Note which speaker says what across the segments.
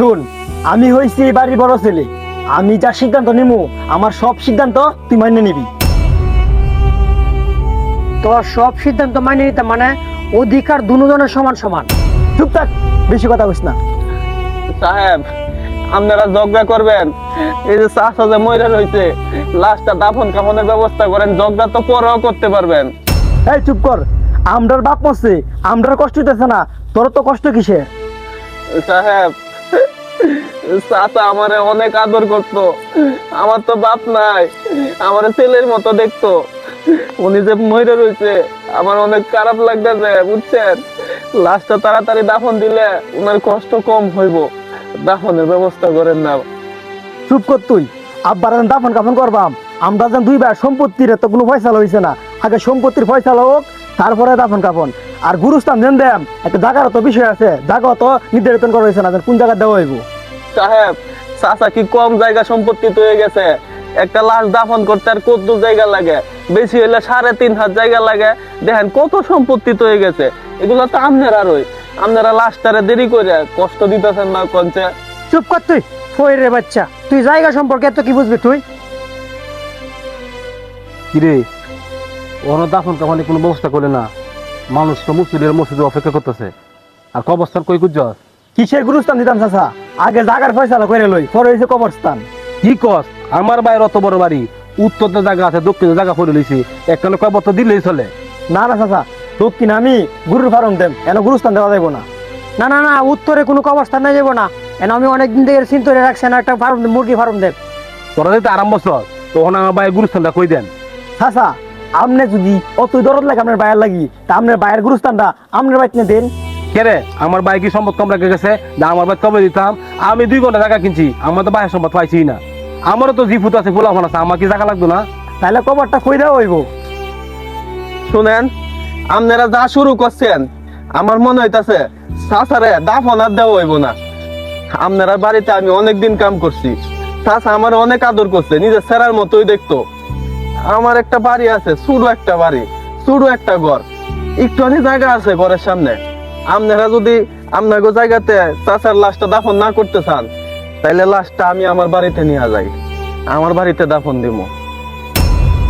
Speaker 1: শুন, আমি হইছি এই বাড়ির বড় ছেলে। আমি যা সিদ্ধান্ত নিমু, আমার সব সিদ্ধান্ত তুই মাইনে নিবি।
Speaker 2: তোর সব সিদ্ধান্ত মানিয়ে নিতে মানে অধিকার দুজনের সমান সমান।
Speaker 1: চুপ থাক, বেশি কথা কইস না।
Speaker 3: সাহেব, আপনারা ঝগড়া করবেন? এই যে চাষা যে ময়রা রয়েছে, লাশটা দাফন কাফনের ব্যবস্থা করেন। ঝগড়া তো পরেও করতে পারবেন।
Speaker 1: এই চুপ কর, আমরার বাপ মরছে, আমরার কষ্ট হইতেছে না, তোর তো কষ্ট কিসে?
Speaker 3: সাহেব, চাচা আমারে অনেক আদর করতো। আমার তো বাপ নাই, আমার ছেলের মতো দেখতো। উনি যে মরে রয়েছে, আমার অনেক খারাপ লাগতেছে, বুঝছেন? লাশটা তাড়াতাড়ি দাফন দিলে উনার কষ্ট কম হইব। দাফনের ব্যবস্থা করেন না।
Speaker 1: চুপ কর তুই। আব্বার দাফন কাফন করবাম, আমরা যেন দুই ভাই সম্পত্তির তো কোনো ফয়সালা হয়েছে না। আগে সম্পত্তির ফয়সালা হোক, তারপরে দাফন কাফন। আর গুরুস্থান দেন দেন, একটা জায়গার তো বিষয় আছে, জায়গা তো নির্ধারিত করা হয়েছে না, কোন জায়গা দেওয়া হইব।
Speaker 3: সাহেব, চাচা কি কম জায়গা সম্পত্তি হয়ে গেছে? একটা লাশ দাফন করতে আর কত জায়গা লাগে? বেশি হইলে 3.5 হাত জায়গা লাগে। দেখেন কত সম্পত্তি হয়ে গেছে। এগুলো তো আপনারা লাশটারে দেরি করে কষ্ট দিতেছেন না কঞ্চে।
Speaker 2: চুপ কর তুই, ফয়ের বাচ্চা। তুই জায়গা সম্পর্কে এত কি বুঝবি তুই?
Speaker 4: কিরে, ওর দাফন কাফনের কোনো ব্যবস্থা করে না? মানুষ তো মসজিদে অপেক্ষা করতেছে, আর কবরস্থান কই গুজস?
Speaker 1: কিসের গুরুস্থান দিতাম চাচা? আগে জায়গার ফয়সালা করে লই, পরে হয়েছে কবরস্থান।
Speaker 4: কি কস? আমার বাইরে অত বড় বাড়ি, উত্তরতে জায়গা আছে, দক্ষিণে জায়গা পড়ে লইছি, একটা কবর তো দিলেই চলে।
Speaker 1: না না চাচা, দক্ষিণ আমি গুরুর ফার্ম দেম, এন গুরুস্থান দেওয়া যাইব না।
Speaker 2: না না না, উত্তরে কোনো কবরস্থান না যাবো না। এন আমি অনেকদিন থেকে চিন্তা করে রাখছি না, একটা ফার্ম, মুরগি ফার্ম দেব।
Speaker 4: তোরা যেতে আরাম বছর, তখন আমার বাইরের গুরুস্থানটা কই দেন।
Speaker 1: চাচা, আমনে যদি অতই দরদ লাগে আপনার বায়ের লাগি, তা আপনার বায়ের গুরুস্থানটা আপনার বাইতে দেন।
Speaker 4: কেরে, আমার বাইক কি সম্পদ কম রেখে গেছে? না আমার বাইক কবে দিতাম? আমি 2 ঘন্টা জায়গা কিনছি, আমার তো বাইরের সম্পদ পাইছি না। আমারও তো জিফুত আছে, ফুলাফান আছে, আমার কি জায়গা লাগতো না?
Speaker 1: তাহলে কবরটা কই দেওয়া হইব?
Speaker 3: শুনেন, আপনারা যা শুরু করছেন, আমার মনে হইতাছে চাচারে দাফন আর দেওয়া হইব না। আপনারা বাড়িতে আমি অনেকদিন কাম করছি। চাচা আমার অনেক আদর করছে, নিজের সেরার মতোই দেখতো। আমার একটা বাড়ি আছে, ছোট একটা বাড়ি, ছোট একটা ঘর, একটুখানি জায়গা আছে ঘরের সামনে। আপনারা যদি আপনাকে জায়গাতে চাচার লাশটা দাফন না করতে চান, তাইলে লাশটা আমি আমার বাড়িতে নিয়ে যাই, আমার বাড়িতে দাফন দিব।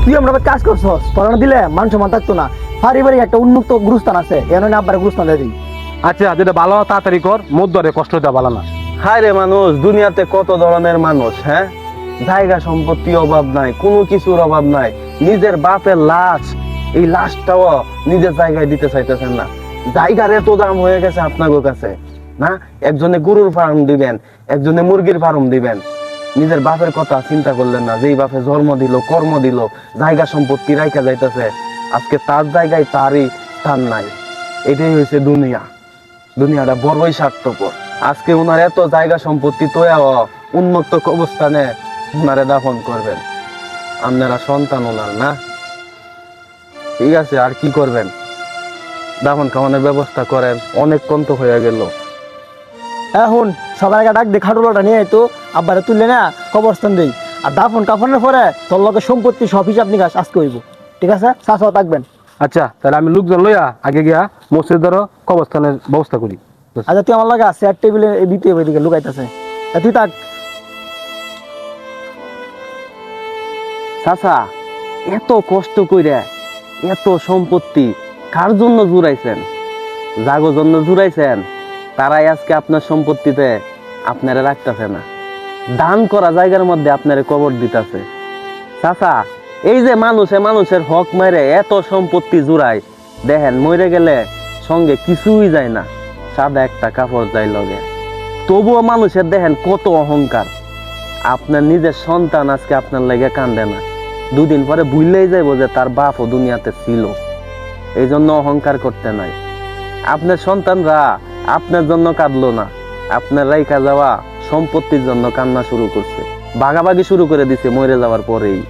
Speaker 1: তুই আমরা কাজ করছস, পড়ানো দিলে মান সম্মান থাকতো না। পারিবারিক একটা উন্মুক্ত গুরুস্থান আছে, এন আব্বার গুরুস্থান দিয়ে দিই।
Speaker 4: আচ্ছা, যেটা ভালো হয় তাড়াতাড়ি কর, মধ্যরে কষ্ট দেওয়া ভালো না।
Speaker 3: হায় রে মানুষ, দুনিয়াতে কত ধরনের মানুষ। হ্যাঁ, জায়গা সম্পত্তি অভাব নাই, কোনো কিছুর অভাব নাই। নিজের বাপের লাশ, এই লাশটাও নিজের জায়গায় দিতে চাইতেছেন না। জায়গার এত দাম হয়ে গেছে আপনাদের কাছে না? একজনে গরুর ফার্ম দিবেন, একজনে মুরগির ফার্ম দিবেন। নিজের বাপের কথা চিন্তা করলেন না, যেই বাপে জন্ম দিল, কর্ম দিল, জায়গা সম্পত্তি রাইখা যাইতেছে। আজকে তার জায়গায় তারই স্থান নাই। এটাই হয়েছে দুনিয়া। দুনিয়াটা বড়ই স্বার্থপর। আজকে ওনার এত জায়গা সম্পত্তি তৈরি উন্মুক্ত অবস্থানে ওনারে দাফন করবেন। আপনারা সন্তান ওনার না? ঠিক আছে, আর কি করবেন? দাফন খাওয়ানোর ব্যবস্থা করেন, অনেক কন্ত হয়ে গেল।
Speaker 1: এখন সবার আগে ডাক দে, খাটুলাটা নিয়ে তো আব্বারে তুললে না কবরস্থান দেই। আর দাফন কাফনের পরে তোর লগে সম্পত্তি সব হিসাব নিকাশ আজকে হইব, ঠিক আছে? চাচাও থাকবেন।
Speaker 4: আচ্ছা, তাহলে আমি লোকজন লইয়া আগে গিয়া মসজিদ ধরো কবরস্থানের ব্যবস্থা করি।
Speaker 1: আচ্ছা, তুই আমার লগে চেয়ার টেবিলে দ্বিতীয় দিকে লুকাইতেছে, তুই থাক।
Speaker 3: চাচা, এত কষ্ট কইরা এত সম্পত্তি কার জন্য জুড়াইছেন? যাগো জন্য জুড়াইছেন, তারাই আজকে আপনার সম্পত্তিতে আপনারা রাখতেছে না। দান করা জায়গার মধ্যে আপনারা কবর দিতেছে। চাচা, এই যে মানুষের হক মারে এত সম্পত্তি জুড়ায়, দেখেন মরে গেলে সঙ্গে কিছুই যায় না, সাদা একটা কাপড় যায় লগে। তবুও মানুষের দেখেন কত অহংকার। আপনার নিজের সন্তান আজকে আপনার লেগে কান্দে না, 2 দিন পরে ভুললেই যাইবো যে তার বাপও দুনিয়াতে ছিল। এই জন্য অহংকার করতে নাই। আপনার সন্তানরা আপনার জন্য কাঁদলো না, আপনার রাইখা যাওয়া সম্পত্তির জন্য কান্না শুরু করছে, ভাগাভাগি শুরু করে দিছে মরে যাওয়ার পরেই।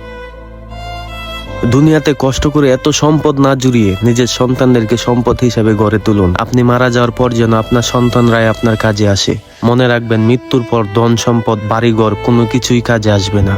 Speaker 5: দুনিয়াতে কষ্ট করে এত সম্পদ না জুড়িয়ে নিজের সন্তানদেরকে সম্পদ হিসেবে গড়ে তুলুন। আপনি মারা যাওয়ার পর যেন আপনার সন্তানরাই আপনার কাজে আসে। মনে রাখবেন, মৃত্যুর পর ধন সম্পদ বাড়িঘর কোনো কিছুই কাজে আসবে না।